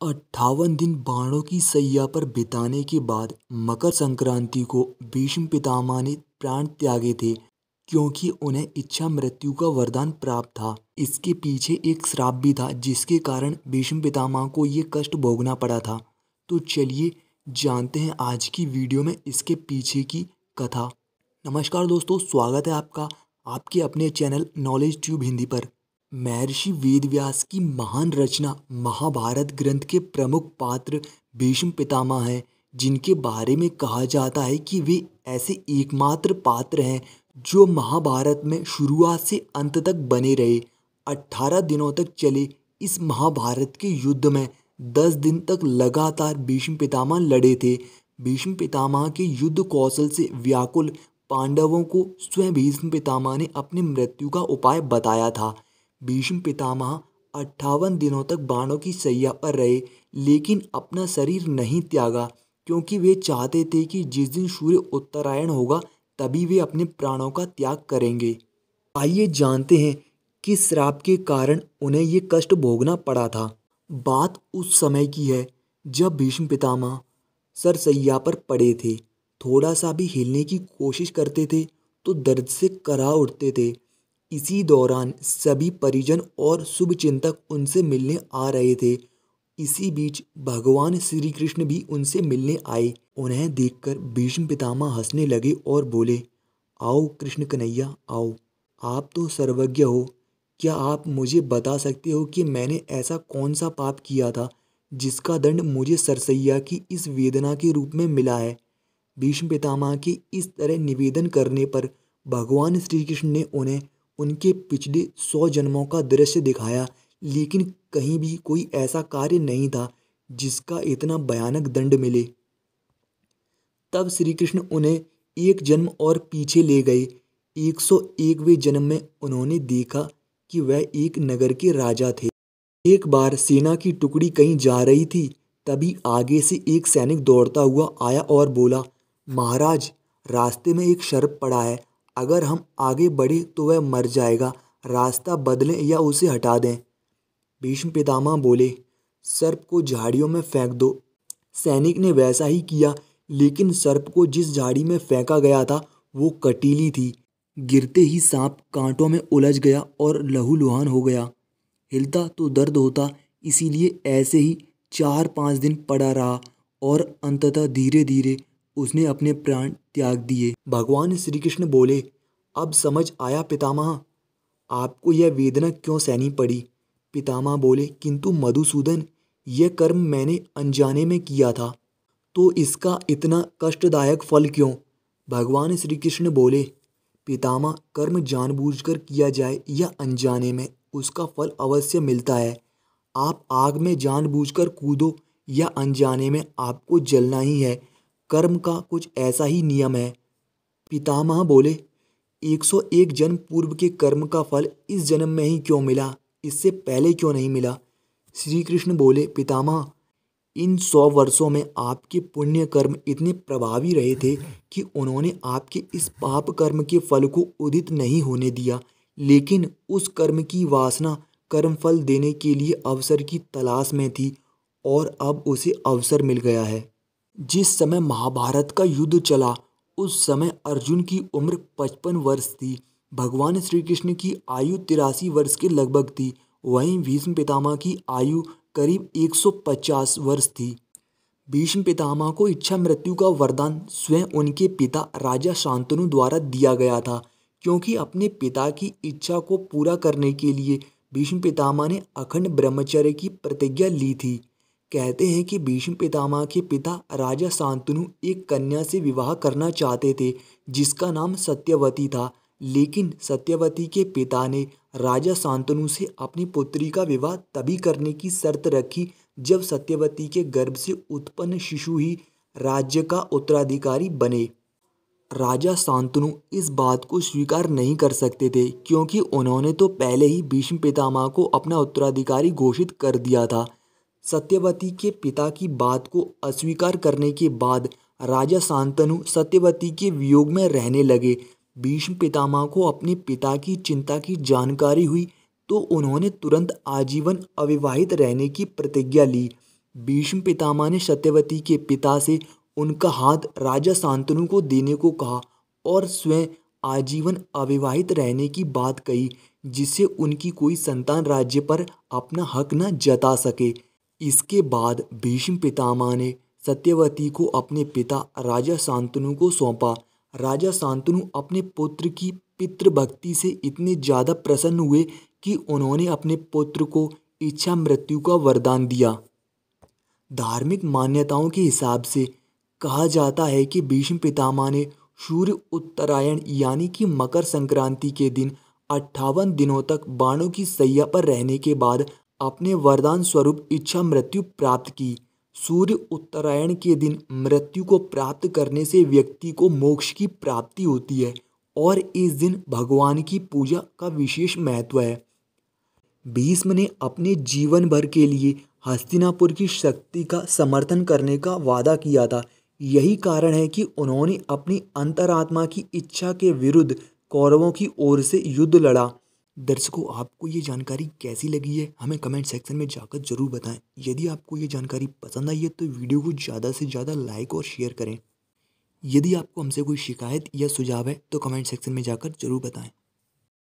58 दिन बाणों की सैया पर बिताने के बाद मकर संक्रांति को भीष्म पितामह ने प्राण त्यागे थे, क्योंकि उन्हें इच्छा मृत्यु का वरदान प्राप्त था। इसके पीछे एक श्राप भी था, जिसके कारण भीष्म पितामह को ये कष्ट भोगना पड़ा था। तो चलिए जानते हैं आज की वीडियो में इसके पीछे की कथा। नमस्कार दोस्तों, स्वागत है आपका आपके अपने चैनल नॉलेज ट्यूब हिंदी पर। महर्षि वेदव्यास की महान रचना महाभारत ग्रंथ के प्रमुख पात्र भीष्म पितामह हैं, जिनके बारे में कहा जाता है कि वे ऐसे एकमात्र पात्र हैं जो महाभारत में शुरुआत से अंत तक बने रहे। 18 दिनों तक चले इस महाभारत के युद्ध में 10 दिन तक लगातार भीष्म पितामह लड़े थे। भीष्म पितामह के युद्ध कौशल से व्याकुल पांडवों को स्वयं भीष्म पितामह ने अपनी मृत्यु का उपाय बताया था। भीष्म पितामह 58 दिनों तक बाणों की सैया पर रहे, लेकिन अपना शरीर नहीं त्यागा, क्योंकि वे चाहते थे कि जिस दिन सूर्य उत्तरायण होगा तभी वे अपने प्राणों का त्याग करेंगे। आइए जानते हैं किस श्राप के कारण उन्हें ये कष्ट भोगना पड़ा था। बात उस समय की है जब भीष्म पितामह सरसैया पर पड़े थे। थोड़ा सा भी हिलने की कोशिश करते थे तो दर्द से कराह उठते थे। इसी दौरान सभी परिजन और शुभचिंतक उनसे मिलने आ रहे थे। इसी बीच भगवान श्री कृष्ण भी उनसे मिलने आए। उन्हें देखकर भीष्म पितामह हंसने लगे और बोले, आओ कृष्ण कन्हैया आओ, आप तो सर्वज्ञ हो। क्या आप मुझे बता सकते हो कि मैंने ऐसा कौन सा पाप किया था जिसका दंड मुझे सरसैया की इस वेदना के रूप में मिला है। भीष्म पितामह के इस तरह निवेदन करने पर भगवान श्री कृष्ण ने उन्हें उनके पिछले 100 जन्मों का दृश्य दिखाया, लेकिन कहीं भी कोई ऐसा कार्य नहीं था जिसका इतना भयानक दंड मिले। तब श्री कृष्ण उन्हें एक जन्म और पीछे ले गए। 101वें जन्म में उन्होंने देखा कि वह एक नगर के राजा थे। एक बार सेना की टुकड़ी कहीं जा रही थी, तभी आगे से एक सैनिक दौड़ता हुआ आया और बोला, महाराज, रास्ते में एक सर्प पड़ा है, अगर हम आगे बढ़े तो वह मर जाएगा, रास्ता बदलें या उसे हटा दें। भीष्म पितामह बोले, सर्प को झाड़ियों में फेंक दो। सैनिक ने वैसा ही किया, लेकिन सर्प को जिस झाड़ी में फेंका गया था वो कटीली थी। गिरते ही सांप कांटों में उलझ गया और लहूलुहान हो गया। हिलता तो दर्द होता, इसीलिए ऐसे ही 4-5 दिन पड़ा रहा और अंततः धीरे धीरे उसने अपने प्राण त्याग दिए। भगवान श्री कृष्ण बोले, अब समझ आया पितामह, आपको यह वेदना क्यों सहनी पड़ी। पितामह बोले, किंतु मधुसूदन, यह कर्म मैंने अनजाने में किया था, तो इसका इतना कष्टदायक फल क्यों। भगवान श्री कृष्ण बोले, पितामह, कर्म जानबूझकर किया जाए या अनजाने में, उसका फल अवश्य मिलता है। आप आग में जानबूझकर कूदो या अनजाने में, आपको जलना ही है। कर्म का कुछ ऐसा ही नियम है। पितामह बोले, 101 जन्म पूर्व के कर्म का फल इस जन्म में ही क्यों मिला, इससे पहले क्यों नहीं मिला। श्री कृष्ण बोले, पितामह, इन 100 वर्षों में आपके पुण्य कर्म इतने प्रभावी रहे थे कि उन्होंने आपके इस पाप कर्म के फल को उदित नहीं होने दिया, लेकिन उस कर्म की वासना कर्म फल देने के लिए अवसर की तलाश में थी और अब उसे अवसर मिल गया है। जिस समय महाभारत का युद्ध चला उस समय अर्जुन की उम्र 55 वर्ष थी। भगवान श्री कृष्ण की आयु 83 वर्ष के लगभग थी। वहीं भीष्म पितामह की आयु करीब 150 वर्ष थी। भीष्म पितामह को इच्छा मृत्यु का वरदान स्वयं उनके पिता राजा शांतनु द्वारा दिया गया था, क्योंकि अपने पिता की इच्छा को पूरा करने के लिए भीष्म पितामह ने अखंड ब्रह्मचर्य की प्रतिज्ञा ली थी। कहते हैं कि भीष्म पितामह के पिता राजा शांतनु एक कन्या से विवाह करना चाहते थे जिसका नाम सत्यवती था, लेकिन सत्यवती के पिता ने राजा शांतनु से अपनी पुत्री का विवाह तभी करने की शर्त रखी जब सत्यवती के गर्भ से उत्पन्न शिशु ही राज्य का उत्तराधिकारी बने। राजा शांतनु इस बात को स्वीकार नहीं कर सकते थे, क्योंकि उन्होंने तो पहले ही भीष्म पितामह को अपना उत्तराधिकारी घोषित कर दिया था। सत्यवती के पिता की बात को अस्वीकार करने के बाद राजा शांतनु सत्यवती के वियोग में रहने लगे। भीष्म पितामह को अपने पिता की चिंता की जानकारी हुई तो उन्होंने तुरंत आजीवन अविवाहित रहने की प्रतिज्ञा ली। भीष्म पितामह ने सत्यवती के पिता से उनका हाथ राजा शांतनु को देने को कहा और स्वयं आजीवन अविवाहित रहने की बात कही, जिससे उनकी कोई संतान राज्य पर अपना हक न जता सके। इसके बाद भीष्म पितामह ने सत्यवती को अपने पिता राजा शांतनु को सौंपा। राजा शांतनु अपने पुत्र की पितृभक्ति से इतने ज़्यादा प्रसन्न हुए कि उन्होंने अपने पुत्र को इच्छा मृत्यु का वरदान दिया। धार्मिक मान्यताओं के हिसाब से कहा जाता है कि भीष्म पितामह ने सूर्य उत्तरायण यानी कि मकर संक्रांति के दिन 58 दिनों तक बाणों की सैया पर रहने के बाद अपने वरदान स्वरूप इच्छा मृत्यु प्राप्त की। सूर्य उत्तरायण के दिन मृत्यु को प्राप्त करने से व्यक्ति को मोक्ष की प्राप्ति होती है और इस दिन भगवान की पूजा का विशेष महत्व है। भीष्म ने अपने जीवन भर के लिए हस्तिनापुर की शक्ति का समर्थन करने का वादा किया था। यही कारण है कि उन्होंने अपनी अंतरात्मा की इच्छा के विरुद्ध कौरवों की ओर से युद्ध लड़ा। दर्शकों, आपको ये जानकारी कैसी लगी है हमें कमेंट सेक्शन में जाकर जरूर बताएं। यदि आपको ये जानकारी पसंद आई है तो वीडियो को ज़्यादा से ज़्यादा लाइक और शेयर करें। यदि आपको हमसे कोई शिकायत या सुझाव है तो कमेंट सेक्शन में जाकर जरूर बताएं।